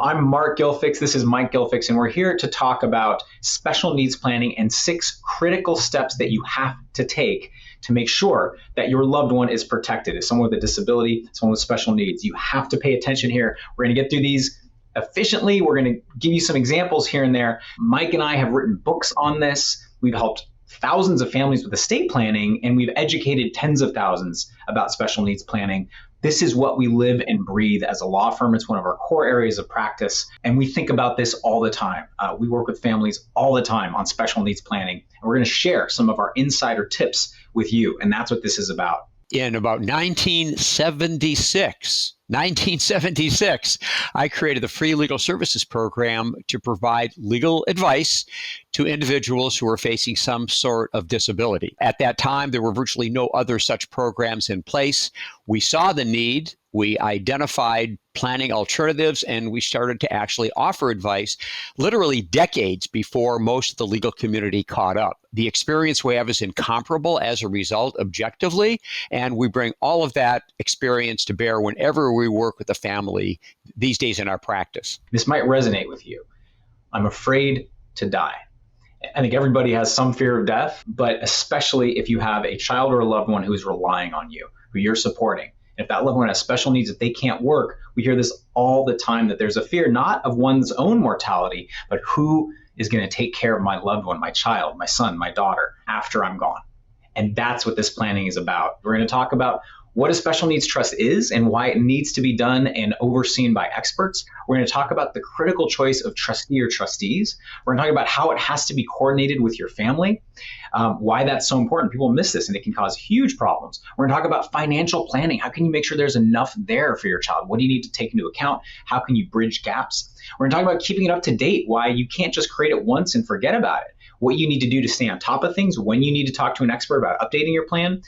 I'm Mark Gilfix. This is Mike Gilfix, and we're here to talk about special needs planning and 6 critical steps that you have to take to make sure that your loved one is protected. As someone with a disability, someone with special needs, you have to pay attention here. We're going to get through these efficiently. We're going to give you some examples here and there. Mike and I have written books on this. We've helped thousands of families with estate planning, and we've educated tens of thousands about special needs planning. This is what we live and breathe as a law firm. It's one of our core areas of practice, and we think about this all the time. We work with families all the time on special needs planning, and we're going to share some of our insider tips with you, and that's what this is about. In about 1976, I created the Free Legal Services Program to provide legal advice to individuals who are facing some sort of disability. At that time, there were virtually no other such programs in place. We saw the need. We identified planning alternatives, and we started to actually offer advice literally decades before most of the legal community caught up. The experience we have is incomparable as a result, objectively, and we bring all of that experience to bear whenever we work with a family these days in our practice. This might resonate with you. I'm afraid to die. I think everybody has some fear of death, but especially if you have a child or a loved one who is relying on you, who you're supporting. If that loved one has special needs, if they can't work, we hear this all the time, that there's a fear not of one's own mortality, but who is going to take care of my loved one, my child, my son, my daughter, after I'm gone. And that's what this planning is about. We're going to talk about what a special needs trust is and why it needs to be done and overseen by experts. We're going to talk about the critical choice of trustee or trustees. We're going to talk about how it has to be coordinated with your family, why that's so important. People miss this and it can cause huge problems. We're going to talk about financial planning. How can you make sure there's enough there for your child? What do you need to take into account? How can you bridge gaps? We're going to talk about keeping it up to date, why you can't just create it once and forget about it. What you need to do to stay on top of things, when you need to talk to an expert about updating your plan,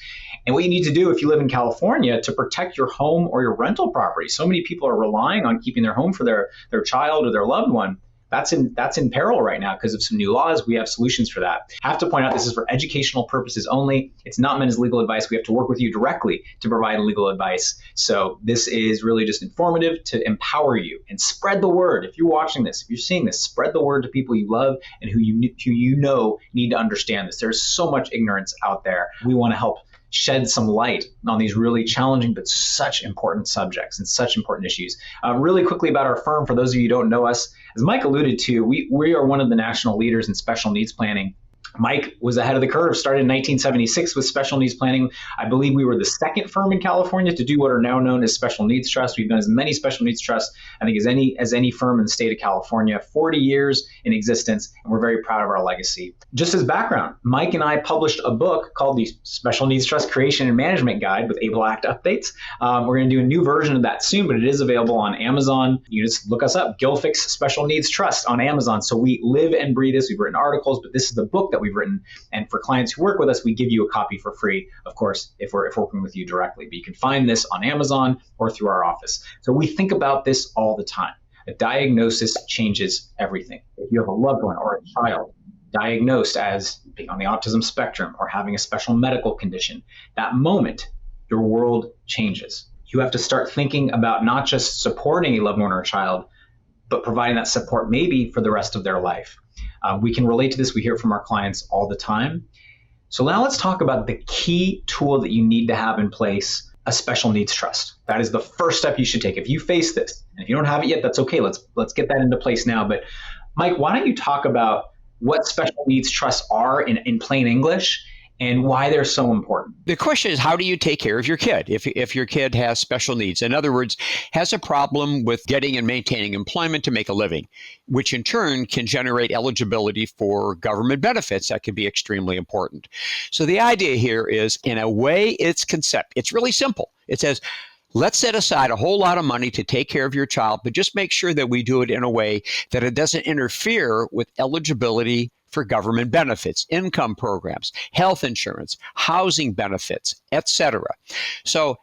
and what you need to do if you live in California to protect your home or your rental property. So many people are relying on keeping their home for their child or their loved one. That's in peril right now because of some new laws. We have solutions for that. I have to point out this is for educational purposes only. It's not meant as legal advice. We have to work with you directly to provide legal advice. So this is really just informative to empower you and spread the word. If you're watching this, if you're seeing this, spread the word to people you love and who you know need to understand this. There's so much ignorance out there. We want to help shed some light on these really challenging but such important subjects and such important issues. Really quickly about our firm, for those of you who don't know us, as Mike alluded to, we are one of the national leaders in special needs planning. Mike was ahead of the curve, started in 1976 with special needs planning. I believe we were the second firm in California to do what are now known as special needs trusts. We've done as many special needs trusts, I think, as any firm in the state of California, 40 years in existence, and we're very proud of our legacy. Just as background, Mike and I published a book called the Special Needs Trust Creation and Management Guide with ABLE Act updates. We're going to do a new version of that soon, but it is available on Amazon. You just look us up, Gilfix Special Needs Trust on Amazon. So we live and breathe this. We've written articles, but this is the book that we've written. And for clients who work with us, we give you a copy for free, of course, if we're working with you directly. But you can find this on Amazon or through our office. So we think about this all the time. A diagnosis changes everything. If you have a loved one or a child diagnosed as being on the autism spectrum or having a special medical condition, that moment, your world changes. You have to start thinking about not just supporting a loved one or a child, but providing that support maybe for the rest of their life. We can relate to this. We hear it from our clients all the time. So now let's talk about the key tool that you need to have in place, a special needs trust. That is the first step you should take. If you face this, and if you don't have it yet, that's okay. Let's get that into place now. But Mike, why don't you talk about what special needs trusts are in plain English and why they're so important? The question is, how do you take care of your kid if your kid has special needs? In other words, has a problem with getting and maintaining employment to make a living, which in turn can generate eligibility for government benefits that can be extremely important. So the idea here is, in a way, it's really simple. It says, let's set aside a whole lot of money to take care of your child, but just make sure that we do it in a way that it doesn't interfere with eligibility for government benefits, income programs, health insurance, housing benefits, etc. So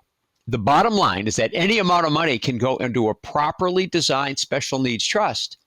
the bottom line is that any amount of money can go into a properly designed special needs trust,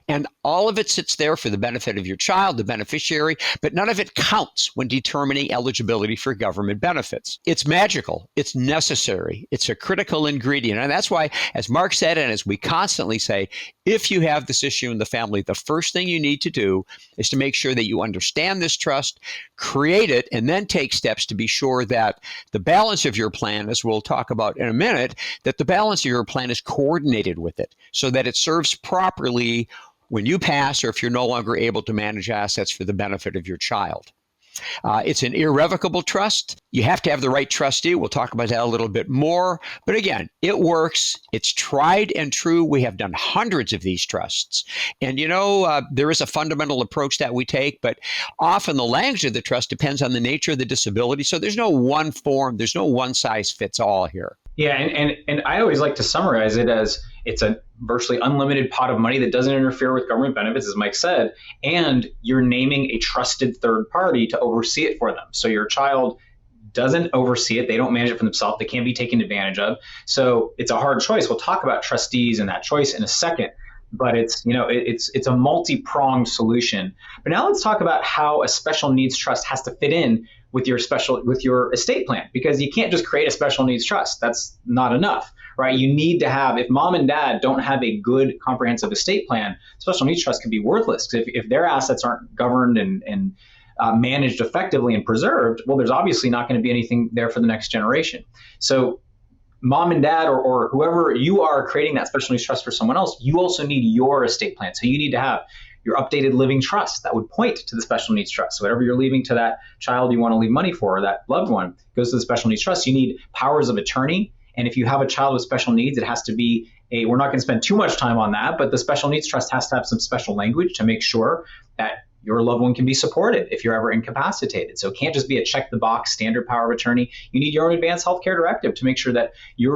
and all of it sits there for the benefit of your child, the beneficiary, but none of it counts when determining eligibility for government benefits. It's magical. It's necessary. It's a critical ingredient. And that's why, as Mark said, and as we constantly say, if you have this issue in the family, the first thing you need to do is to make sure that you understand this trust, create it, and then take steps to be sure that the balance of your plan, as we'll talk about in a minute, that the balance of your plan is coordinated with it so that it serves properly when you pass or if you're no longer able to manage assets for the benefit of your child. It's an irrevocable trust. You have to have the right trustee. We'll talk about that a little bit more. But again, it works. It's tried and true. We have done hundreds of these trusts. And there is a fundamental approach that we take, but often the language of the trust depends on the nature of the disability. So there's no one form, there's no one size fits all here. Yeah, and I always like to summarize it as it's a virtually unlimited pot of money that doesn't interfere with government benefits, as Mike said, and you're naming a trusted third party to oversee it for them. So your child doesn't oversee it. They don't manage it for themselves. They can't be taken advantage of. So it's a hard choice. We'll talk about trustees and that choice in a second, but it's a multi-pronged solution. But now let's talk about how a special needs trust has to fit in with your estate plan, because you can't just create a special needs trust. That's not enough, right? You need to have, if mom and dad don't have a good comprehensive estate plan, special needs trust can be worthless. Because if their assets aren't governed and managed effectively and preserved, well, there's obviously not going to be anything there for the next generation. So mom and dad or whoever you are creating that special needs trust for someone else, you also need your estate plan. So you need to have your updated living trust that would point to the special needs trust. So whatever you're leaving to that child you want to leave money for, or that loved one, goes to the special needs trust. You need powers of attorney. And if you have a child with special needs, it has to be we're not going to spend too much time on that, but the special needs trust has to have some special language to make sure that your loved one can be supported if you're ever incapacitated. So it can't just be a check the box standard power of attorney. You need your own advanced healthcare directive to make sure that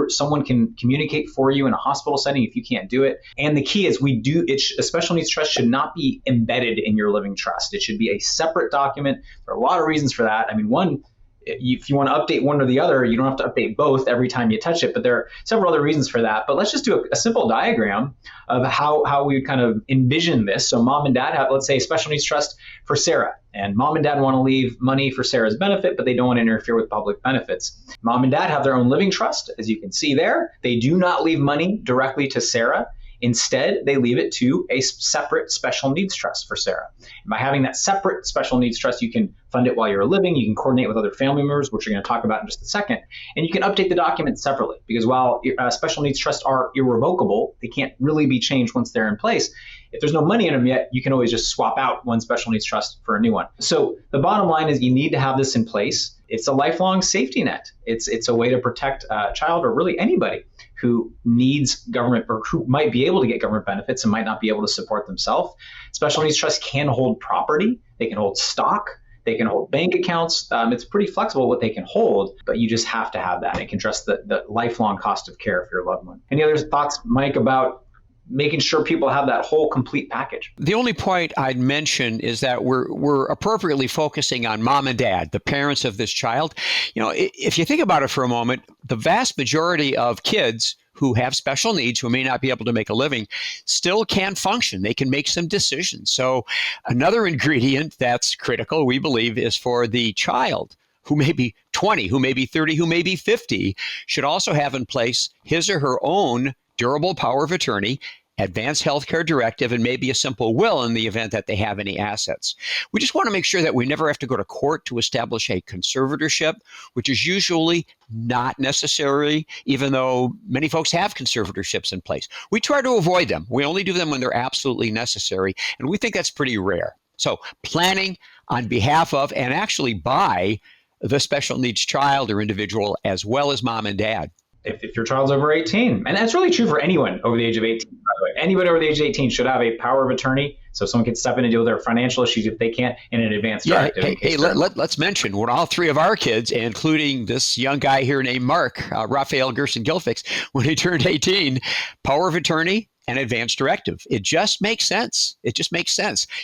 someone can communicate for you in a hospital setting if you can't do it. And the key is a special needs trust should not be embedded in your living trust. It should be a separate document. There are a lot of reasons for that. I mean, one, if you want to update one or the other, you don't have to update both every time you touch it, but there are several other reasons for that. But let's just do a simple diagram of how we kind of envision this. So mom and dad have, let's say, a special needs trust for Sarah, and mom and dad want to leave money for Sarah's benefit, but they don't want to interfere with public benefits. Mom and dad have their own living trust, as you can see there. They do not leave money directly to Sarah. Instead, they leave it to a separate special needs trust for Sarah. And by having that separate special needs trust, you can fund it while you're living. You can coordinate with other family members, which we're going to talk about in just a second. And you can update the documents separately, because while special needs trusts are irrevocable, they can't really be changed once they're in place. If there's no money in them yet, you can always just swap out one special needs trust for a new one. So the bottom line is you need to have this in place. It's a lifelong safety net. It's a way to protect a child, or really anybody who needs government or who might be able to get government benefits and might not be able to support themselves. Special needs trusts can hold property. They can hold stock. They can hold bank accounts. It's pretty flexible what they can hold, but you just have to have that. It can address the lifelong cost of care for your loved one. Any other thoughts, Mike, about making sure people have that whole complete package? The only point I'd mention is that we're appropriately focusing on mom and dad, the parents of this child. If you think about it for a moment, the vast majority of kids who have special needs, who may not be able to make a living, still can function. They can make some decisions. So another ingredient that's critical, we believe, is for the child who may be 20, who may be 30, who may be 50, should also have in place his or her own durable power of attorney, advanced healthcare directive, and maybe a simple will in the event that they have any assets. We just want to make sure that we never have to go to court to establish a conservatorship, which is usually not necessary, even though many folks have conservatorships in place. We try to avoid them. We only do them when they're absolutely necessary, and we think that's pretty rare. So planning on behalf of and actually by the special needs child or individual, as well as mom and dad. If your child's over 18, and that's really true for anyone over the age of 18, by the way. Anybody over the age of 18 should have a power of attorney, so someone can step in and deal with their financial issues if they can't, in an advanced directive. Let's mention when all three of our kids, including this young guy here named Mark, Raphael Gerson Gilfix, when he turned 18, power of attorney and advanced directive. It just makes sense.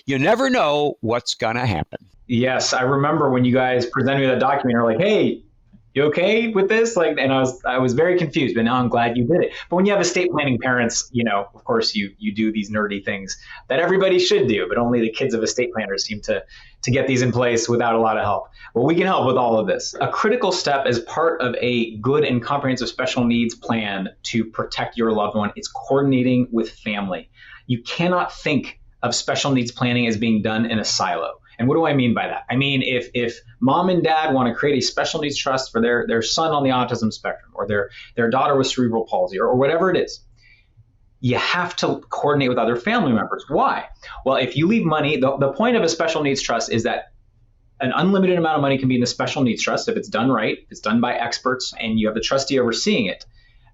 You never know what's going to happen. Yes, I remember when you guys presented me that document, you're like, hey, you okay with this? And I was very confused, but now I'm glad you did it. But when you have estate planning parents, of course you do these nerdy things that everybody should do, but only the kids of estate planners seem to get these in place without a lot of help. Well, we can help with all of this. A critical step as part of a good and comprehensive special needs plan to protect your loved one is coordinating with family. You cannot think of special needs planning as being done in a silo. And what do I mean by that? I mean, if mom and dad want to create a special needs trust for their son on the autism spectrum, or their daughter with cerebral palsy, or whatever it is, you have to coordinate with other family members. Why? Well, if you leave money, the point of a special needs trust is that an unlimited amount of money can be in the special needs trust if it's done right, if it's done by experts, and you have the trustee overseeing it.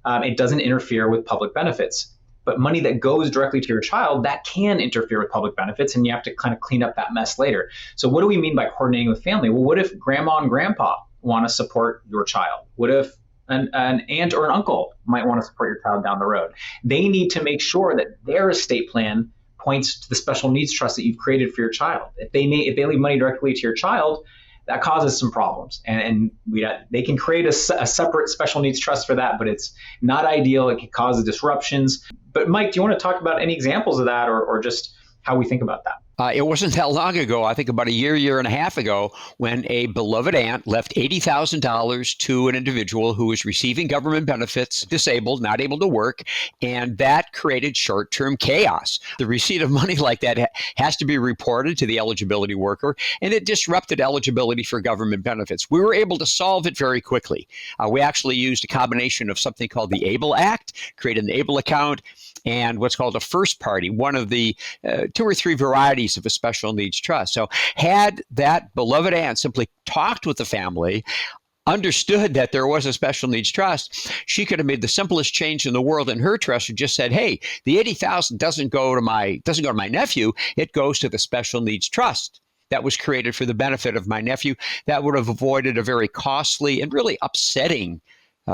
It doesn't interfere with public benefits. But money that goes directly to your child, that can interfere with public benefits, and you have to kind of clean up that mess later. So what do we mean by coordinating with family? Well, what if grandma and grandpa want to support your child? What if an aunt or an uncle might want to support your child down the road? They need to make sure that their estate plan points to the special needs trust that you've created for your child. If they leave money directly to your child, that causes some problems, and they can create a separate special needs trust for that, but it's not ideal. It can cause disruptions. But Mike, do you want to talk about any examples of that, or just how we think about that? It wasn't that long ago, I think about a year and a half ago, when a beloved aunt left $80,000 to an individual who was receiving government benefits, disabled, not able to work, and that created short-term chaos. The receipt of money like that has to be reported to the eligibility worker, and it disrupted eligibility for government benefits. We were able to solve it very quickly. We actually used a combination of something called the ABLE Act, created an ABLE account, and what's called a first party, one of the 2 or 3 varieties of a special needs trust. So had that beloved aunt simply talked with the family, understood that there was a special needs trust, she could have made the simplest change in the world in her trust and just said, hey, the $80,000 doesn't go to my nephew, it goes to the special needs trust that was created for the benefit of my nephew. That would have avoided a very costly and really upsetting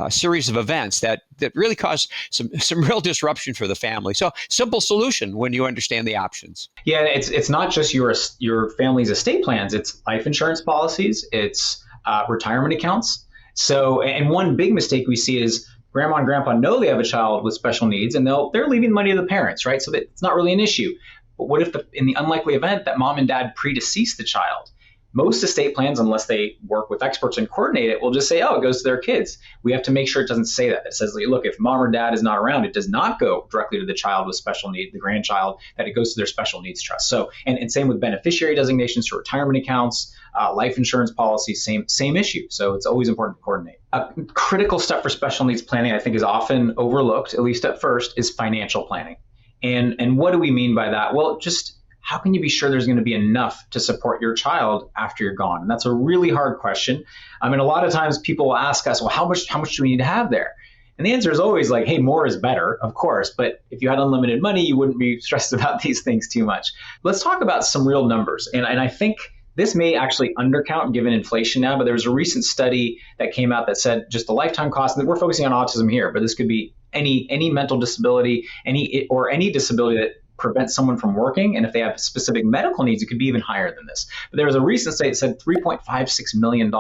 series of events that really caused some real disruption for the family. So simple solution when you understand the options. Yeah, it's not just your family's estate plans. It's life insurance policies. It's retirement accounts. So, and one big mistake we see is grandma and grandpa know they have a child with special needs, and they're leaving money to the parents, right? So that it's not really an issue. But what if in the unlikely event that mom and dad predecease the child? Most estate plans, unless they work with experts and coordinate it, will just say, oh, it goes to their kids. We have to make sure it doesn't say that. It says, look, if mom or dad is not around, it does not go directly to the child with special needs, the grandchild, that it goes to their special needs trust. So, and same with beneficiary designations for retirement accounts, life insurance policies, same issue. So it's always important to coordinate. A critical step for special needs planning, I think, is often overlooked, at least at first, is financial planning. And what do we mean by that? Well, just how can you be sure there's going to be enough to support your child after you're gone? And that's a really hard question. I mean, a lot of times people will ask us, well, how much do we need to have there? And the answer is always like, hey, more is better, of course. But if you had unlimited money, you wouldn't be stressed about these things too much. Let's talk about some real numbers. And I think this may actually undercount given inflation now, but there was a recent study that came out that said just the lifetime cost, and we're focusing on autism here, but this could be any mental disability, any disability that prevent someone from working. And if they have specific medical needs, it could be even higher than this. But there was a recent study that said $3.56 million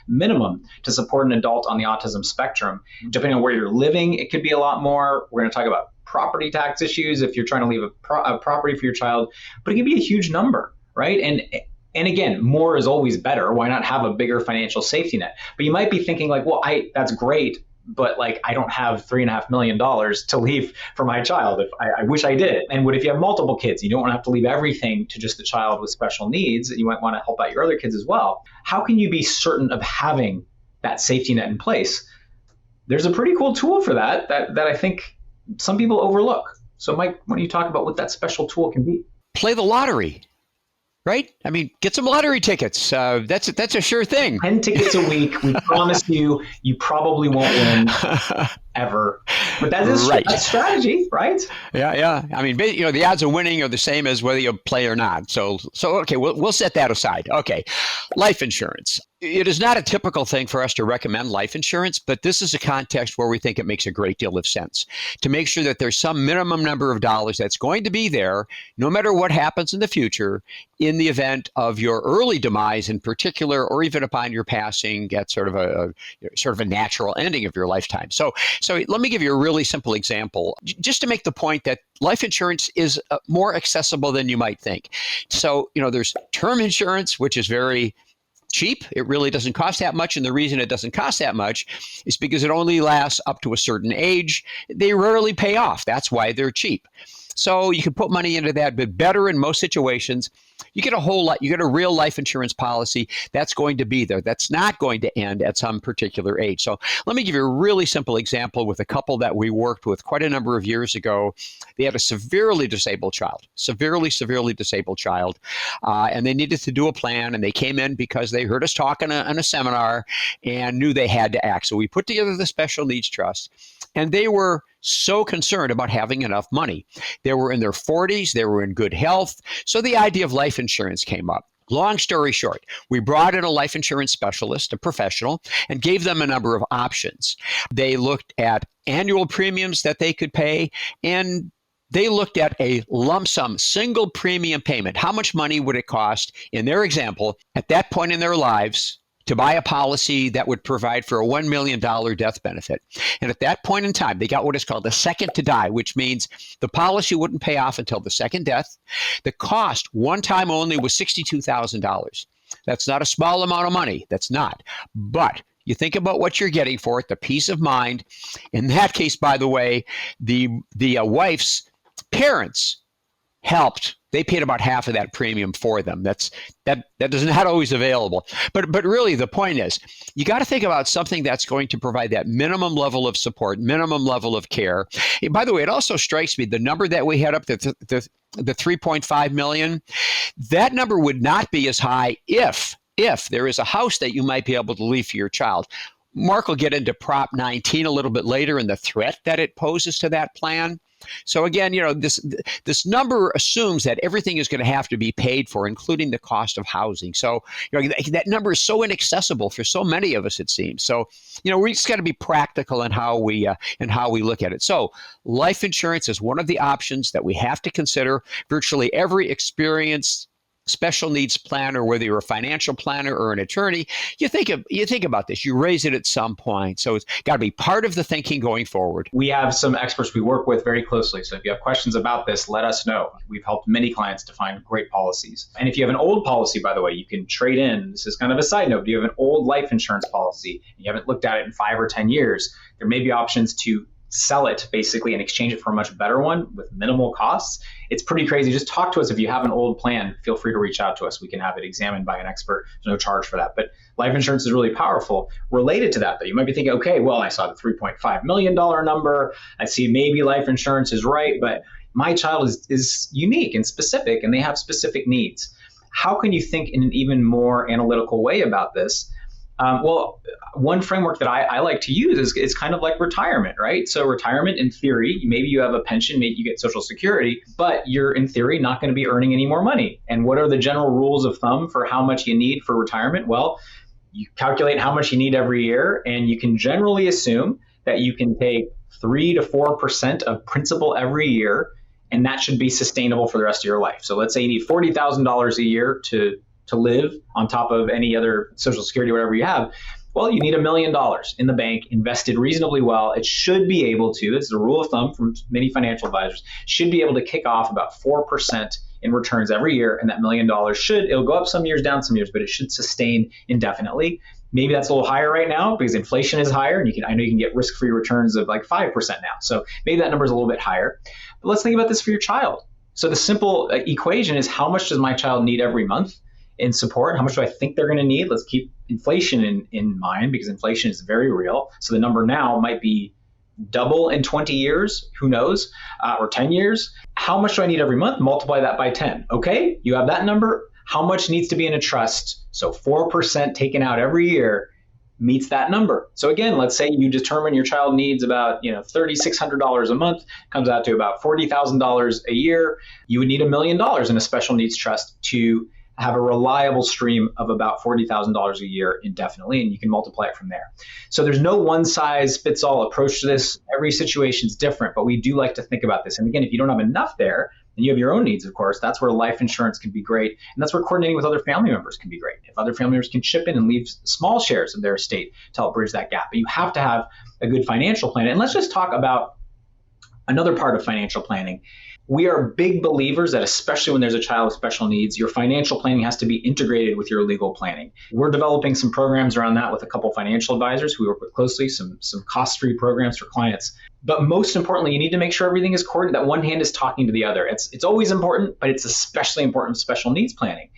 minimum to support an adult on the autism spectrum. Depending on where you're living, it could be a lot more. We're going to talk about property tax issues if you're trying to leave a property for your child, but it can be a huge number, right? And again, more is always better. Why not have a bigger financial safety net? But you might be thinking like, well, that's great, but like I don't have $3.5 million to leave for my child. I wish I did. And what if you have multiple kids? You don't want to have to leave everything to just the child with special needs. You might want to help out your other kids as well. How can you be certain of having that safety net in place? There's a pretty cool tool for that I think some people overlook. So Mike, why don't you talk about what that special tool can be? Play the lottery. Right? I mean, get some lottery tickets. That's a sure thing. 10 tickets a week. We promise you probably won't win ever. But that is right. That's strategy, right? Yeah. I mean, the odds of winning are the same as whether you play or not. So okay, we'll set that aside. Okay, life insurance. It is not a typical thing for us to recommend life insurance, but this is a context where we think it makes a great deal of sense to make sure that there's some minimum number of dollars that's going to be there, no matter what happens in the future, in the event of your early demise in particular, or even upon your passing at sort of a natural ending of your lifetime. So let me give you a really simple example, just to make the point that life insurance is more accessible than you might think. So, there's term insurance, which is very cheap. It really doesn't cost that much. And the reason it doesn't cost that much is because it only lasts up to a certain age. They rarely pay off. That's why they're cheap. So you can put money into that, but better in most situations, you get a whole lot, you get a real life insurance policy that's going to be there. That's not going to end at some particular age. So let me give you a really simple example with a couple that we worked with quite a number of years ago. They had a severely disabled child, severely disabled child, and they needed to do a plan, and they came in because they heard us talk in a seminar and knew they had to act. So we put together the special needs trust, and they were so concerned about having enough money. They were in their 40s, they were in good health, so the idea of life insurance came up. Long story short, we brought in a life insurance specialist, a professional, and gave them a number of options. They looked at annual premiums that they could pay, and they looked at a lump sum, single premium payment. How much money would it cost, in their example, at that point in their lives, to buy a policy that would provide for a $1 million death benefit. And at that point in time, they got what is called a second to die, which means the policy wouldn't pay off until the second death. The cost, one time only, was $62,000. That's not a small amount of money. That's not. But you think about what you're getting for it, the peace of mind. In that case, by the way, the wife's parents helped. They paid about half of that premium for them. That is not always available. But really, the point is, you got to think about something that's going to provide that minimum level of support, minimum level of care. And by the way, it also strikes me the number that we had up, the 3.5 million, that number would not be as high if there is a house that you might be able to leave for your child. Mark will get into Prop 19 a little bit later and the threat that it poses to that plan. So again, this number assumes that everything is going to have to be paid for, including the cost of housing. So that number is so inaccessible for so many of us, it seems. So we just got to be practical in how we look at it. So life insurance is one of the options that we have to consider. Virtually every experienced special needs planner, whether you're a financial planner or an attorney, you think about this, you raise it at some point. So it's got to be part of the thinking going forward. We have some experts we work with very closely. So if you have questions about this, let us know. We've helped many clients to find great policies. And if you have an old policy, by the way, you can trade in. This is kind of a side note. If you have an old life insurance policy and you haven't looked at it in 5 or 10 years, there may be options to sell it basically and exchange it for a much better one with minimal costs. It's pretty crazy. Just talk to us. If you have an old plan, feel free to reach out to us. We can have it examined by an expert. There's no charge for that. But life insurance is really powerful. Related to that, though, you might be thinking, okay, well, I saw the $3.5 million number. I see maybe life insurance is right, but my child is unique and specific, and they have specific needs. How can you think in an even more analytical way about this? Well, one framework that I like to use is kind of like retirement, right? So retirement, in theory, maybe you have a pension, maybe you get Social Security, but you're, in theory, not going to be earning any more money. And what are the general rules of thumb for how much you need for retirement? Well, you calculate how much you need every year, and you can generally assume that you can take 3 to 4% of principal every year, and that should be sustainable for the rest of your life. So let's say you need $40,000 a year to live on top of any other Social Security, whatever you have. Well, you need $1 million in the bank, invested reasonably well. It should be able to, this is a rule of thumb from many financial advisors, should be able to kick off about 4% in returns every year. And that $1 million it'll go up some years, down some years, but it should sustain indefinitely. Maybe that's a little higher right now because inflation is higher, and I know you can get risk-free returns of like 5% now. So maybe that number is a little bit higher. But let's think about this for your child. So the simple equation is, how much does my child need every month in support? How much do I think they're going to need? Let's keep inflation in mind, because inflation is very real. So the number now might be double in 20 years, who knows, or 10 years. How much do I need every month? Multiply that by 10. Okay, you have that number. How much needs to be in a trust? So 4% taken out every year meets that number. So again, let's say you determine your child needs about $3,600 a month, comes out to about $40,000 a year. You would need $1 million in a special needs trust to have a reliable stream of about $40,000 a year indefinitely, and you can multiply it from there. So there's no one-size-fits-all approach to this. Every situation is different, but we do like to think about this. And again, if you don't have enough there, and you have your own needs, of course, that's where life insurance can be great. And that's where coordinating with other family members can be great. If other family members can chip in and leave small shares of their estate to help bridge that gap. But you have to have a good financial plan. And let's just talk about another part of financial planning. We are big believers that, especially when there's a child with special needs, your financial planning has to be integrated with your legal planning. We're developing some programs around that with a couple financial advisors who we work with closely, some cost-free programs for clients. But most importantly, you need to make sure everything is coordinated, that one hand is talking to the other. It's always important, but it's especially important with special needs planning.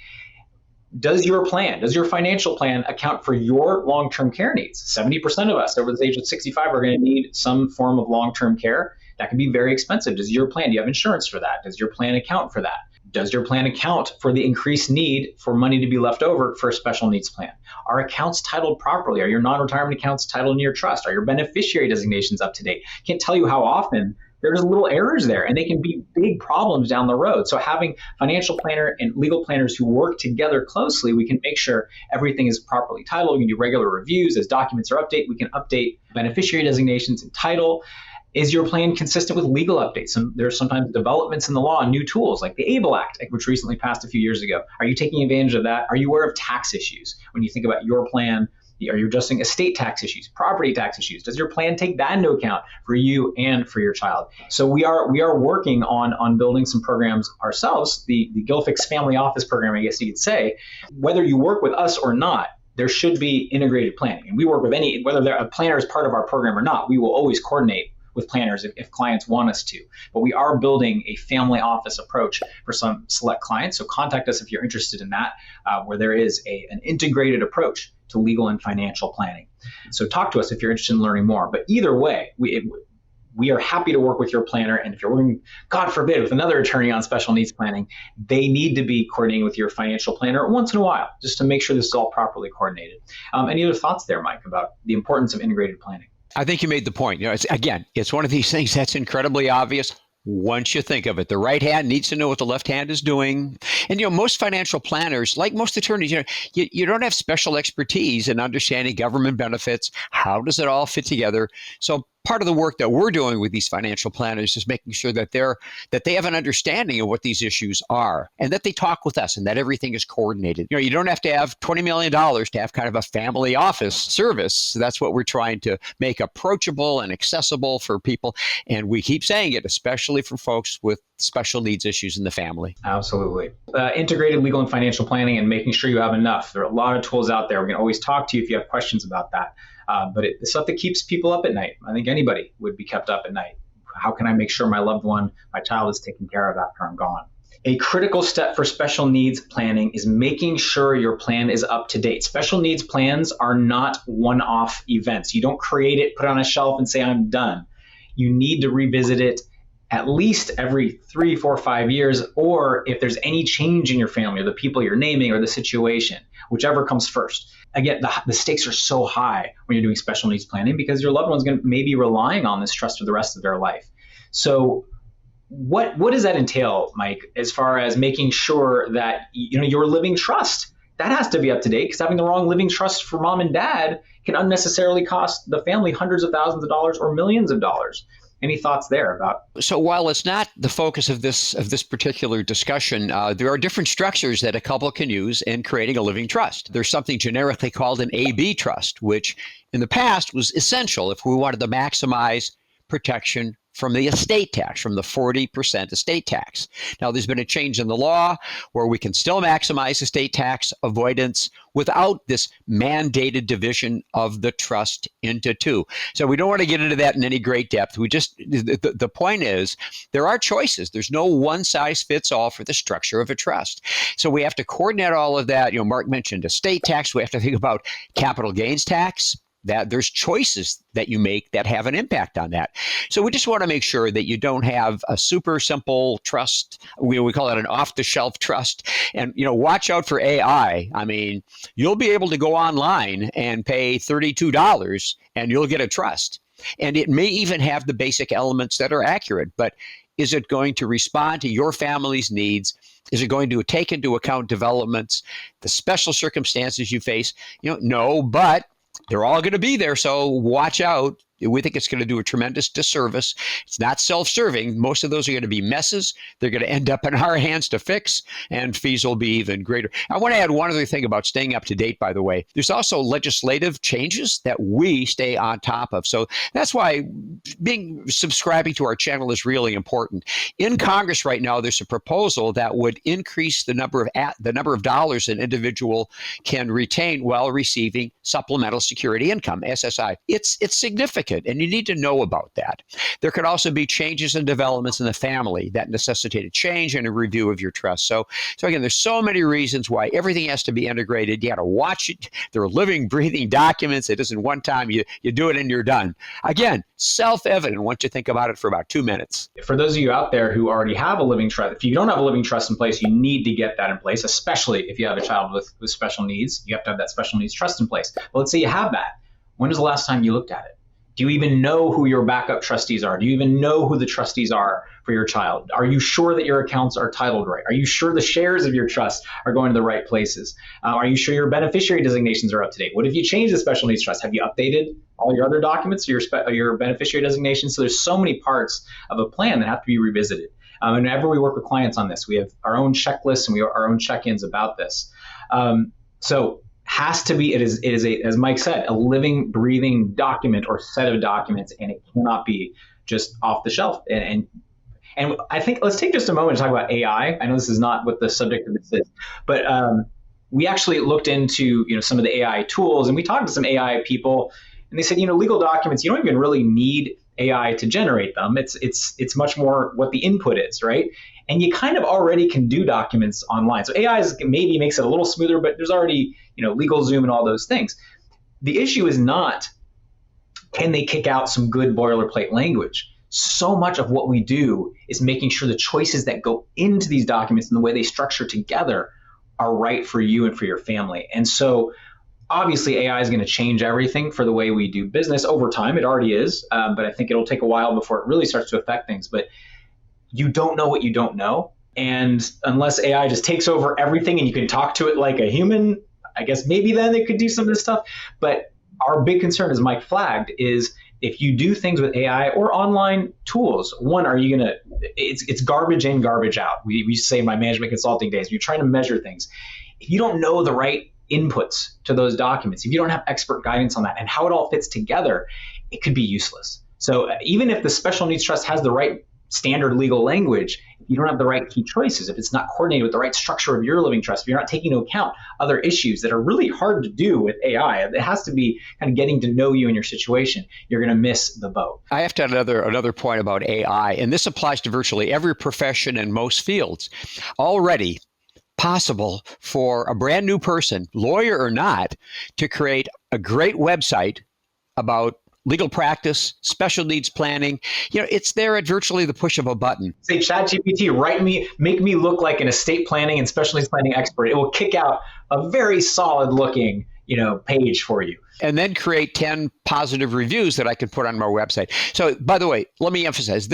Does your financial plan account for your long-term care needs? 70% of us over the age of 65 are going to need some form of long-term care. That can be very expensive. Do you have insurance for that? Does your plan account for that? Does your plan account for the increased need for money to be left over for a special needs plan? Are accounts titled properly? Are your non-retirement accounts titled in your trust? Are your beneficiary designations up to date? Can't tell you how often there's little errors there, and they can be big problems down the road. So having financial planner and legal planners who work together closely, we can make sure everything is properly titled. We can do regular reviews. As documents are updated, we can update beneficiary designations and title. Is your plan consistent with legal updates? There's sometimes developments in the law and new tools like the ABLE Act, which recently passed a few years ago. Are you taking advantage of that? Are you aware of tax issues? When you think about your plan, are you adjusting estate tax issues, property tax issues? Does your plan take that into account for you and for your child? So we are working on building some programs ourselves, the Gilfix Family Office program, I guess you could say. Whether you work with us or not, there should be integrated planning. And we work with whether a planner is part of our program or not, we will always coordinate with planners if clients want us to. But we are building a family office approach for some select clients. So contact us if you're interested in that, where there is an integrated approach to legal and financial planning. So talk to us if you're interested in learning more. But either way, we are happy to work with your planner. And if you're working, God forbid, with another attorney on special needs planning, they need to be coordinating with your financial planner once in a while, just to make sure this is all properly coordinated. Any other thoughts there, Mike, about the importance of integrated planning? I think you made the point. It's one of these things that's incredibly obvious once you think of it. The right hand needs to know what the left hand is doing. And, most financial planners, like most attorneys, you don't have special expertise in understanding government benefits. How does it all fit together? So part of the work that we're doing with these financial planners is making sure that they have an understanding of what these issues are and that they talk with us and that everything is coordinated. You don't have to have $20 million to have kind of a family office service. So that's what we're trying to make approachable and accessible for people. And we keep saying it, especially for folks with special needs issues in the family. Absolutely. Integrated legal and financial planning and making sure you have enough. There are a lot of tools out there. We can always talk to you if you have questions about that. But it's stuff that keeps people up at night. I think anybody would be kept up at night. How can I make sure my loved one, my child, is taken care of after I'm gone? A critical step for special needs planning is making sure your plan is up to date. Special needs plans are not one-off events. You don't create it, put it on a shelf, and say, I'm done. You need to revisit it at least every 3, 4, 5 years, or if there's any change in your family or the people you're naming or the situation, whichever comes first. Again, the stakes are so high when you're doing special needs planning because your loved one's going to maybe relying on this trust for the rest of their life. So what does that entail, Mike, as far as making sure that your living trust, that has to be up to date, because having the wrong living trust for mom and dad can unnecessarily cost the family hundreds of thousands of dollars or millions of dollars. Any thoughts there about? So while it's not the focus of this particular discussion, there are different structures that a couple can use in creating a living trust. There's something generically called an AB trust, which in the past was essential if we wanted to maximize protection from the estate tax, from the 40% estate tax. Now, there's been a change in the law where we can still maximize estate tax avoidance without this mandated division of the trust into two. So we don't want to get into that in any great depth. The point is, there are choices. There's no one size fits all for the structure of a trust. So we have to coordinate all of that. Mark mentioned estate tax. We have to think about capital gains tax, that there's choices that you make that have an impact on that. So we just want to make sure that you don't have a super simple trust. We call it an off-the-shelf trust. And, watch out for AI. I mean, you'll be able to go online and pay $32 and you'll get a trust. And it may even have the basic elements that are accurate, but is it going to respond to your family's needs? Is it going to take into account developments, the special circumstances you face? No, but they're all going to be there, so watch out. We think it's going to do a tremendous disservice. It's not self-serving. Most of those are going to be messes. They're going to end up in our hands to fix, and fees will be even greater. I want to add one other thing about staying up to date, by the way. There's also legislative changes that we stay on top of. So that's why subscribing to our channel is really important. In Congress right now, there's a proposal that would increase the number of dollars an individual can retain while receiving supplemental security income, SSI. It's significant, and you need to know about that. There could also be changes and developments in the family that necessitate a change and a review of your trust. So again, there's so many reasons why everything has to be integrated. You got to watch it. They're living, breathing documents. It isn't one time you do it and you're done. Again, self-evident once you think about it for about 2 minutes. For those of you out there who already have a living trust, if you don't have a living trust in place, you need to get that in place, especially if you have a child with special needs. You have to have that special needs trust in place. Well, let's say you have that. When was the last time you looked at it? Do you even know who your backup trustees are? Do you even know who the trustees are for your child? Are you sure that your accounts are titled right? Are you sure the shares of your trust are going to the right places? Are you sure your beneficiary designations are up to date? What if you change the special needs trust? Have you updated all your other documents, your beneficiary designations? So there's so many parts of a plan that have to be revisited. And whenever we work with clients on this, we have our own checklists and we have our own check-ins about this. So has to be, it is as Mike said, a living, breathing document or set of documents, and it cannot be just off the shelf. And I think let's take just a moment to talk about AI. I know this is not what the subject of this is, but we actually looked into some of the AI tools, and we talked to some AI people, and they said legal documents, you don't even really need AI to generate them. It's much more what the input is, right? And you kind of already can do documents online. So AI maybe makes it a little smoother, but there's already LegalZoom and all those things. The issue is not, can they kick out some good boilerplate language? So much of what we do is making sure the choices that go into these documents and the way they structure together are right for you and for your family. And so obviously AI is going to change everything for the way we do business over time. It already is, but I think it'll take a while before it really starts to affect things. But you don't know what you don't know. And unless AI just takes over everything and you can talk to it like a human, I guess maybe then it could do some of this stuff. But our big concern, as Mike flagged, is if you do things with AI or online tools, one, are you going to, it's garbage in, garbage out. We used to say in my management consulting days, you're trying to measure things. If you don't know the right inputs to those documents, if you don't have expert guidance on that and how it all fits together, it could be useless. So even if the special needs trust has the right standard legal language, if you don't have the right key choices, if it's not coordinated with the right structure of your living trust, if you're not taking into account other issues that are really hard to do with AI, it has to be kind of getting to know you and your situation, you're going to miss the boat. I have to add another point about AI, and this applies to virtually every profession and most fields. Already possible for a brand new person, lawyer or not, to create a great website about legal practice, special needs planning. It's there at virtually the push of a button. Say, ChatGPT, make me look like an estate planning and special needs planning expert. It will kick out a very solid looking, page for you. And then create 10 positive reviews that I can put on our website. So, by the way, let me emphasize,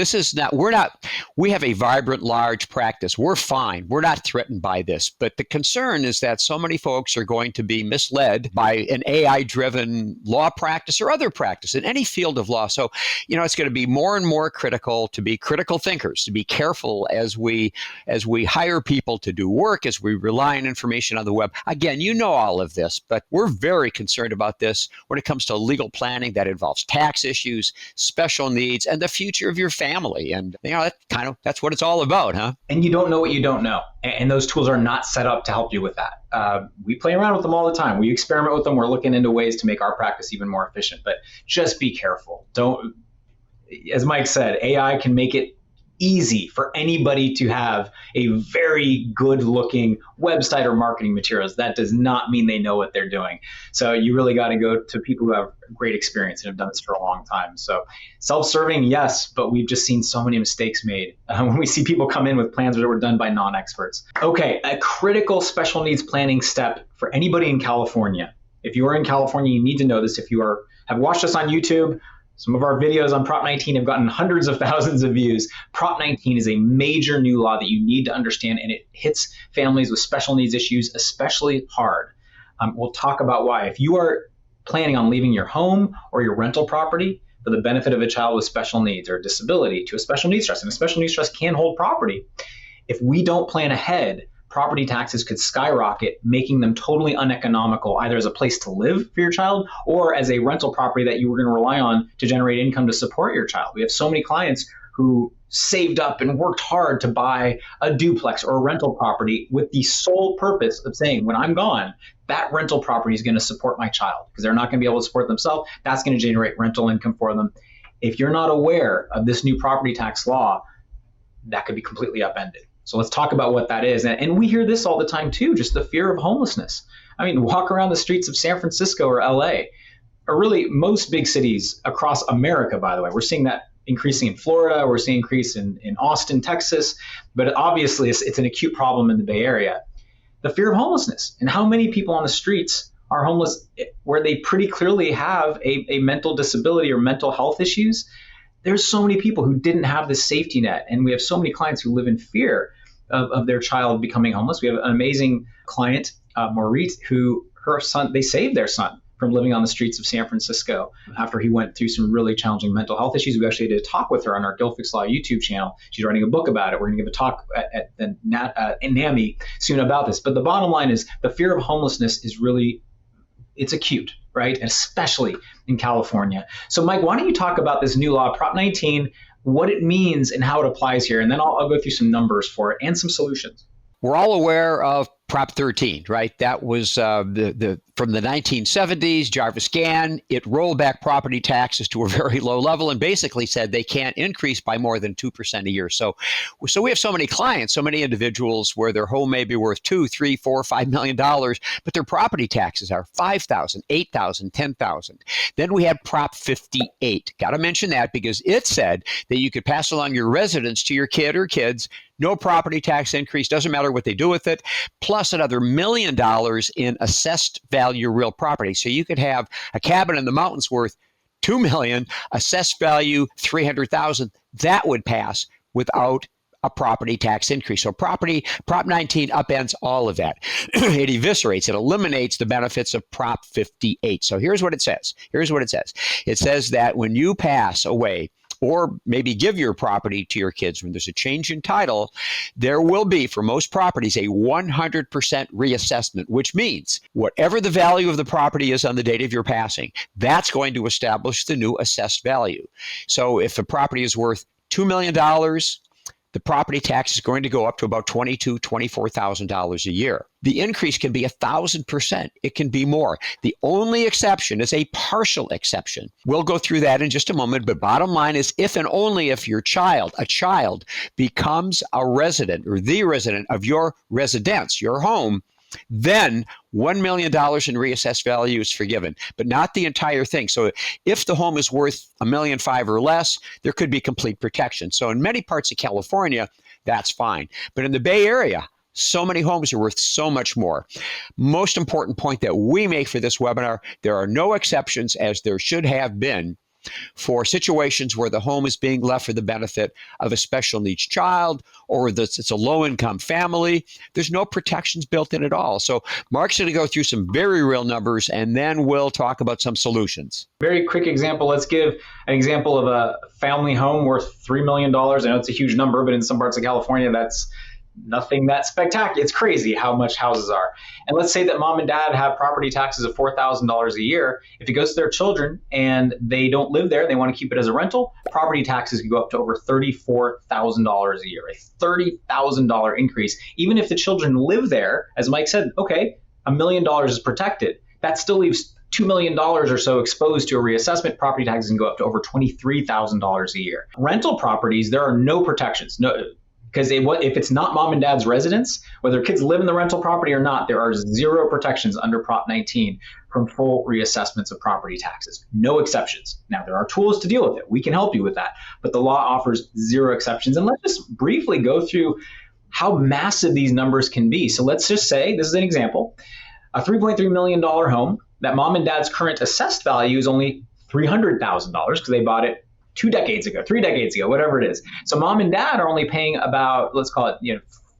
we have a vibrant, large practice. We're fine. We're not threatened by this. But the concern is that so many folks are going to be misled by an AI-driven law practice or other practice in any field of law. So, it's going to be more and more critical to be critical thinkers, to be careful as we hire people to do work, as we rely on information on the web. Again, all of this, but we're very concerned about this when it comes to legal planning that involves tax issues, special needs, and the future of your family. And that's what it's all about, huh? And you don't know what you don't know. And those tools are not set up to help you with that. We play around with them all the time. We experiment with them. We're looking into ways to make our practice even more efficient. But just be careful. As Mike said, AI can make it easy for anybody to have a very good looking website or marketing materials. That does not mean they know what they're doing. So you really got to go to people who have great experience and have done this for a long time. So self-serving, yes, but we've just seen so many mistakes made when we see people come in with plans that were done by non-experts. Okay, a critical special needs planning step for anybody in California. If you are in California, you need to know this. If you have watched us on YouTube, some of our videos on Prop 19 have gotten hundreds of thousands of views. Prop 19 is a major new law that you need to understand, and it hits families with special needs issues especially hard. We'll talk about why. If you are planning on leaving your home or your rental property for the benefit of a child with special needs or disability to a special needs trust. And a special needs trust can hold property. If we don't plan ahead, property taxes could skyrocket, making them totally uneconomical, either as a place to live for your child or as a rental property that you were going to rely on to generate income to support your child. We have so many clients who saved up and worked hard to buy a duplex or a rental property with the sole purpose of saying, when I'm gone, that rental property is going to support my child because they're not going to be able to support themselves. That's going to generate rental income for them. If you're not aware of this new property tax law, that could be completely upended. So let's talk about what that is. And we hear this all the time too, just the fear of homelessness. I mean, walk around the streets of San Francisco or LA, or really most big cities across America, by the way. We're seeing that increasing in Florida, we're seeing increase in Austin, Texas, but obviously it's an acute problem in the Bay Area. The fear of homelessness and how many people on the streets are homeless where they pretty clearly have a mental disability or mental health issues. There's so many people who didn't have this safety net, and we have so many clients who live in fear of their child becoming homeless. We have an amazing client, Maurice, who her son, they saved their son from living on the streets of San Francisco after he went through some really challenging mental health issues. We actually did a talk with her on our Gilfix Law YouTube channel. She's writing a book about it. We're going to give a talk at NAMI soon about this. But the bottom line is the fear of homelessness is really, it's acute, right? Especially in California. So Mike, why don't you talk about this new law, Prop 19, what it means and how it applies here. And then I'll go through some numbers for it and some solutions. We're all aware of Prop 13, right? That was from the 1970s, Jarvis Gann. It rolled back property taxes to a very low level and basically said they can't increase by more than 2% a year. So we have so many clients, so many individuals where their home may be worth $2, $3, $4, $5 million, but their property taxes are $5,000, $8,000, $10,000. Then we had Prop 58. Got to mention that because it said that you could pass along your residence to your kid or kids. No property tax increase, doesn't matter what they do with it, plus another $1 million in assessed value real property. So you could have a cabin in the mountains worth $2 million, assessed value $300,000. That would pass without a property tax increase. So Prop 19 upends all of that. It eviscerates, it eliminates the benefits of Prop 58. So here's what it says. It says that when you pass away, or maybe give your property to your kids when there's a change in title, there will be, for most properties, a 100% reassessment, which means whatever the value of the property is on the date of your passing, that's going to establish the new assessed value. So if the property is worth $2 million, the property tax is going to go up to about $22,000, $24,000 a year. The increase can be 1,000%. It can be more. The only exception is a partial exception. We'll go through that in just a moment, but bottom line is if and only if a child becomes a resident or the resident of your residence, your home, then $1 million in reassessed value is forgiven, but not the entire thing. So if the home is worth $1.5 million or less, there could be complete protection. So in many parts of California, that's fine. But in the Bay Area, so many homes are worth so much more. Most important point that we make for this webinar, there are no exceptions, as there should have been, for situations where the home is being left for the benefit of a special needs child or it's a low-income family. There's no protections built in at all. So Mark's going to go through some very real numbers, and then we'll talk about some solutions. Very quick example. Let's give an example of a family home worth $3 million. I know it's a huge number, but in some parts of California, that's nothing that spectacular. It's crazy how much houses are. And let's say that mom and dad have property taxes of $4,000 a year. If it goes to their children and they don't live there, they want to keep it as a rental, property taxes can go up to over $34,000 a year, a $30,000 increase. Even if the children live there, as Mike said, okay, $1 million is protected. That still leaves $2 million or so exposed to a reassessment. Property taxes can go up to over $23,000 a year. Rental properties, there are no protections. No, because if it's not mom and dad's residence, whether kids live in the rental property or not, there are zero protections under Prop 19 from full reassessments of property taxes. No exceptions. Now, there are tools to deal with it. We can help you with that. But the law offers zero exceptions. And let's just briefly go through how massive these numbers can be. So let's just say, this is an example, a $3.3 million home, that mom and dad's current assessed value is only $300,000 because they bought it 3 decades ago, whatever it is. So mom and dad are only paying about, let's call it,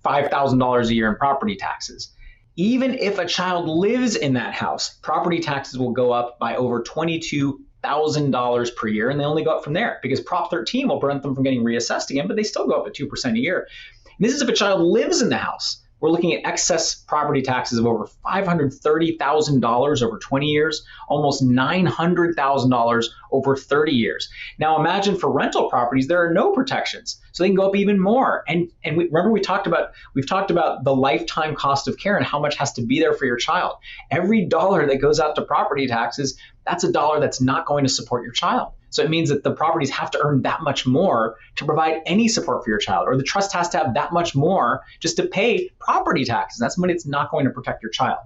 $5,000 a year in property taxes. Even if a child lives in that house, property taxes will go up by over $22,000 $100,000 per year, and they only go up from there because Prop 13 will prevent them from getting reassessed again, but they still go up at 2% a year. And this is if a child lives in the house. We're looking at excess property taxes of over $530,000 over 20 years, almost $900,000 over 30 years. Now imagine for rental properties, there are no protections, so they can go up even more. And remember we've talked about the lifetime cost of care and how much has to be there for your child. Every dollar that goes out to property taxes, that's a dollar that's not going to support your child. So it means that the properties have to earn that much more to provide any support for your child, or the trust has to have that much more just to pay property taxes. That's money that's not going to protect your child.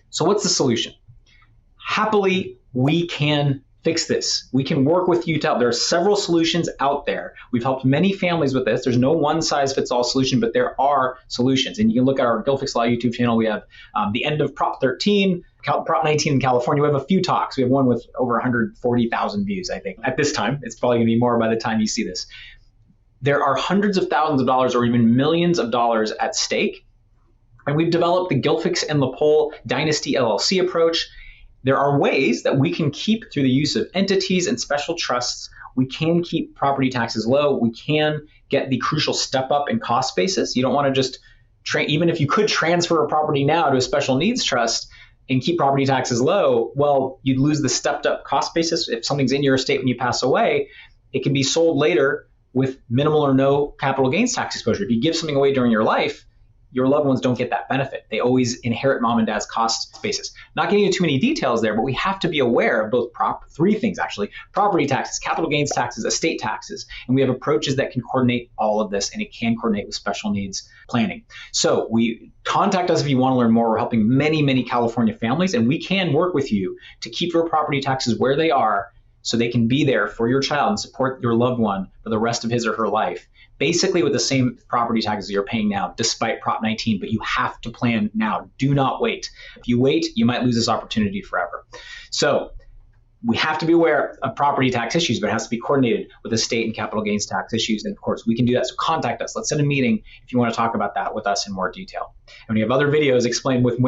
So what's the solution? Happily, we can fix this. We can work with you to help. There are several solutions out there. We've helped many families with this. There's no one-size-fits-all solution, but there are solutions. And you can look at our Gilfix Law YouTube channel. We have the end of Prop 13, Prop 19 in California. We have a few talks. We have one with over 140,000 views, I think. At this time, it's probably going to be more by the time you see this. There are hundreds of thousands of dollars or even millions of dollars at stake. And we've developed the Gilfix and LaPole Dynasty LLC approach. There are ways that we can keep, through the use of entities and special trusts, we can keep property taxes low. We can get the crucial step up in cost basis. You don't want to just, even if you could transfer a property now to a special needs trust and keep property taxes low, well, you'd lose the stepped up cost basis. If something's in your estate when you pass away, it can be sold later with minimal or no capital gains tax exposure. If you give something away during your life, your loved ones don't get that benefit. They always inherit mom and dad's cost basis. Not getting into too many details there, but we have to be aware of both three things actually: property taxes, capital gains taxes, estate taxes. And we have approaches that can coordinate all of this, and it can coordinate with special needs planning. So we contact us if you want to learn more. We're helping many, many California families, and we can work with you to keep your property taxes where they are so they can be there for your child and support your loved one for the rest of his or her life, basically with the same property taxes you're paying now, despite Prop 19, but you have to plan now. Do not wait. If you wait, you might lose this opportunity forever. So we have to be aware of property tax issues, but it has to be coordinated with estate and capital gains tax issues. And of course, we can do that. So contact us. Let's set a meeting if you want to talk about that with us in more detail. And we have other videos explained with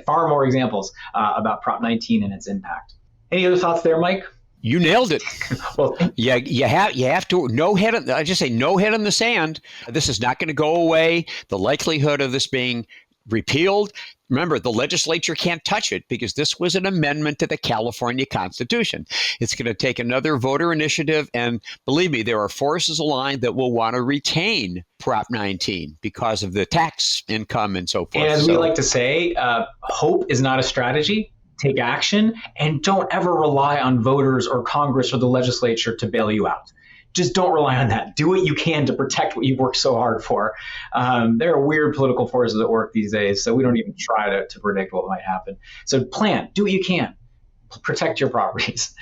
far more examples about Prop 19 and its impact. Any other thoughts there, Mike? You nailed it. Well, yeah, you have to I just say no head in the sand. This is not going to go away. The likelihood of this being repealed, remember, the legislature can't touch it because this was an amendment to the California Constitution. It's going to take another voter initiative, and believe me, there are forces aligned that will want to retain Prop 19 because of the tax income and so forth. And as we like to say, hope is not a strategy. Take action, and don't ever rely on voters or Congress or the legislature to bail you out. Just don't rely on that. Do what you can to protect what you've worked so hard for. There are weird political forces at work these days, so we don't even try to predict what might happen. So plan, do what you can, protect your properties.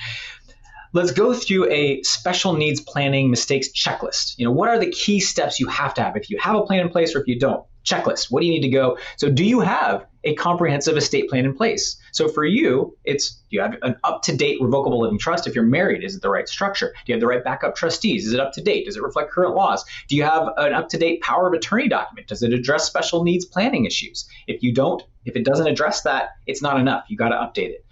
Let's go through a special needs planning mistakes checklist. What are the key steps you have to have if you have a plan in place or if you don't? Checklist. What do you need to go? So do you have a comprehensive estate plan in place? So for you, do you have an up-to-date revocable living trust? If you're married, is it the right structure? Do you have the right backup trustees? Is it up to date? Does it reflect current laws? Do you have an up-to-date power of attorney document? Does it address special needs planning issues? If it doesn't address that, it's not enough. You got to update it.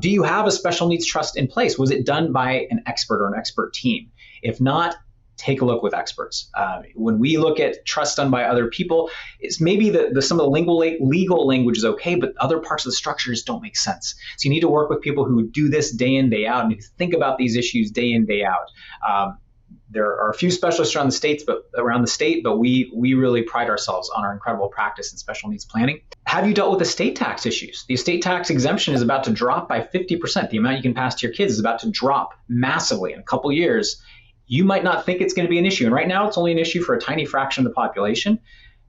Do you have a special needs trust in place? Was it done by an expert or an expert team? If not, take a look with experts. When we look at trusts done by other people, it's maybe some of the legal language is okay, but other parts of the structure just don't make sense. So you need to work with people who do this day in, day out, and think about these issues day in, day out. There are a few specialists around the state, but we really pride ourselves on our incredible practice in special needs planning. Have you dealt with estate tax issues? The estate tax exemption is about to drop by 50%. The amount you can pass to your kids is about to drop massively in a couple years. You might not think it's going to be an issue. And right now, it's only an issue for a tiny fraction of the population.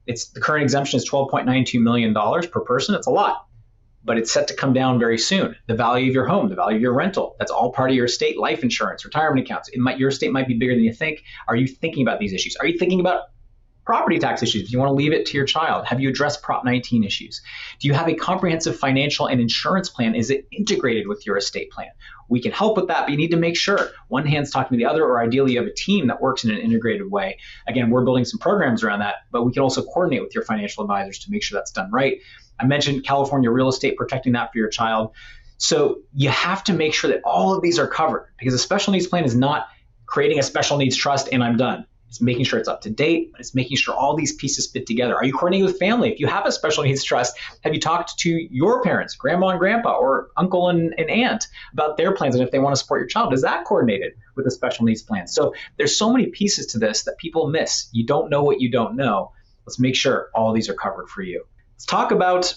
The current exemption is $12.92 million per person. It's a lot, but it's set to come down very soon. The value of your home, the value of your rental, that's all part of your estate, life insurance, retirement accounts. Your estate might be bigger than you think. Are you thinking about these issues? Are you thinking about property tax issues? Do you want to leave it to your child? Have you addressed Prop 19 issues? Do you have a comprehensive financial and insurance plan? Is it integrated with your estate plan? We can help with that, but you need to make sure one hand's talking to the other, or ideally you have a team that works in an integrated way. Again, we're building some programs around that, but we can also coordinate with your financial advisors to make sure that's done right. I mentioned California real estate, protecting that for your child. So you have to make sure that all of these are covered, because a special needs plan is not creating a special needs trust and I'm done. It's making sure it's up to date, but it's making sure all these pieces fit together. Are you coordinating with family? If you have a special needs trust, have you talked to your parents, grandma and grandpa, or uncle and aunt about their plans and if they want to support your child? Is that coordinated with a special needs plan? So there's so many pieces to this that people miss. You don't know what you don't know. Let's make sure all these are covered for you. Let's talk about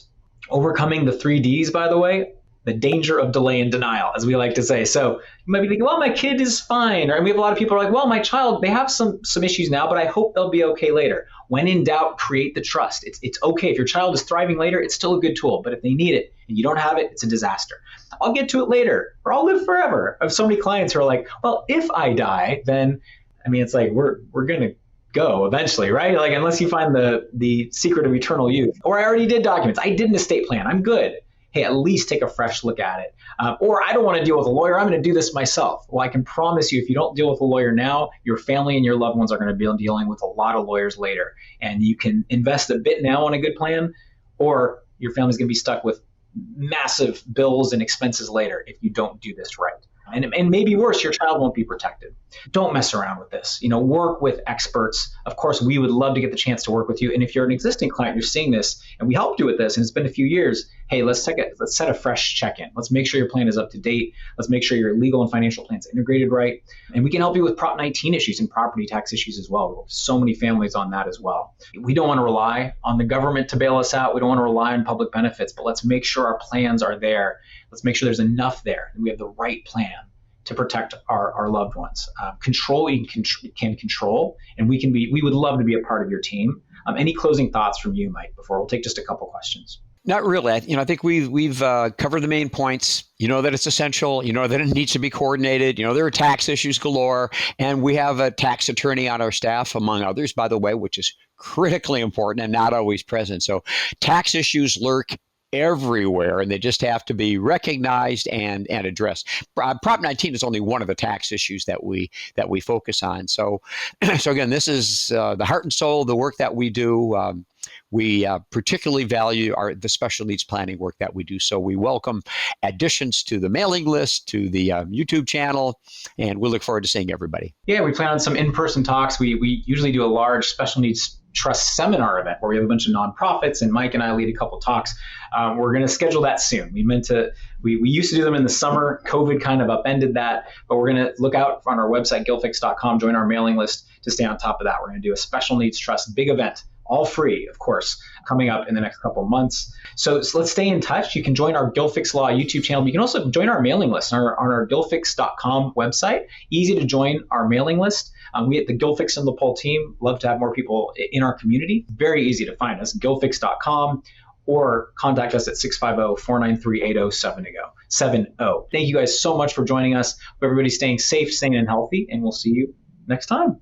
overcoming the 3Ds, by the way. The danger of delay and denial, as we like to say. So you might be thinking, well, my kid is fine. Or we have a lot of people who are like, well, my child, they have some issues now, but I hope they'll be okay later. When in doubt, create the trust. It's okay. If your child is thriving later, it's still a good tool. But if they need it and you don't have it, it's a disaster. I'll get to it later, or I'll live forever. I have so many clients who are like, well, if I die, then, it's like, we're going to go eventually, right? Like, unless you find the secret of eternal youth. Or I already did documents. I did an estate plan. I'm good. Hey, at least take a fresh look at it. Or I don't want to deal with a lawyer. I'm going to do this myself. Well, I can promise you, if you don't deal with a lawyer now, your family and your loved ones are going to be dealing with a lot of lawyers later. And you can invest a bit now on a good plan, or your family's going to be stuck with massive bills and expenses later if you don't do this right. And maybe worse, your child won't be protected. Don't mess around with this. Work with experts. Of course, we would love to get the chance to work with you. And if you're an existing client, you're seeing this, and we helped you with this, and it's been a few years, hey, let's set a fresh check-in. Let's make sure your plan is up to date. Let's make sure your legal and financial plan's integrated right. And we can help you with Prop 19 issues and property tax issues as well. So many families on that as well. We don't want to rely on the government to bail us out. We don't want to rely on public benefits, but let's make sure our plans are there. Let's make sure there's enough there, and we have the right plan to protect our loved ones. Control we can control, and we would love to be a part of your team. Any closing thoughts from you, Mike, before we'll take just a couple questions? Not really. I think we've covered the main points. That it's essential. That it needs to be coordinated. There are tax issues galore, and we have a tax attorney on our staff, among others, by the way, which is critically important and not always present. So tax issues lurk everywhere, and they just have to be recognized and addressed. Prop 19 is only one of the tax issues that we focus on. So again, this is the heart and soul of the work that we do. We particularly value the special needs planning work that we do. So we welcome additions to the mailing list, to the YouTube channel, and we look forward to seeing everybody. Yeah, we plan on some in-person talks. We usually do a large special needs trust seminar event where we have a bunch of nonprofits, and Mike and I lead a couple talks. We're going to schedule that soon. We used to do them in the summer. COVID kind of upended that, but we're going to look out on our website, gilfix.com, join our mailing list to stay on top of that. We're going to do a special needs trust big event, all free, of course, coming up in the next couple of months. So let's stay in touch. You can join our Gilfix Law YouTube channel. You can also join our mailing list on our gilfix.com website. Easy to join our mailing list. We at the Gilfix and LaPole team love to have more people in our community. Very easy to find us, gilfix.com, or contact us at 650-493-8070. Thank you guys so much for joining us. Hope everybody's staying safe, sane, and healthy, and we'll see you next time.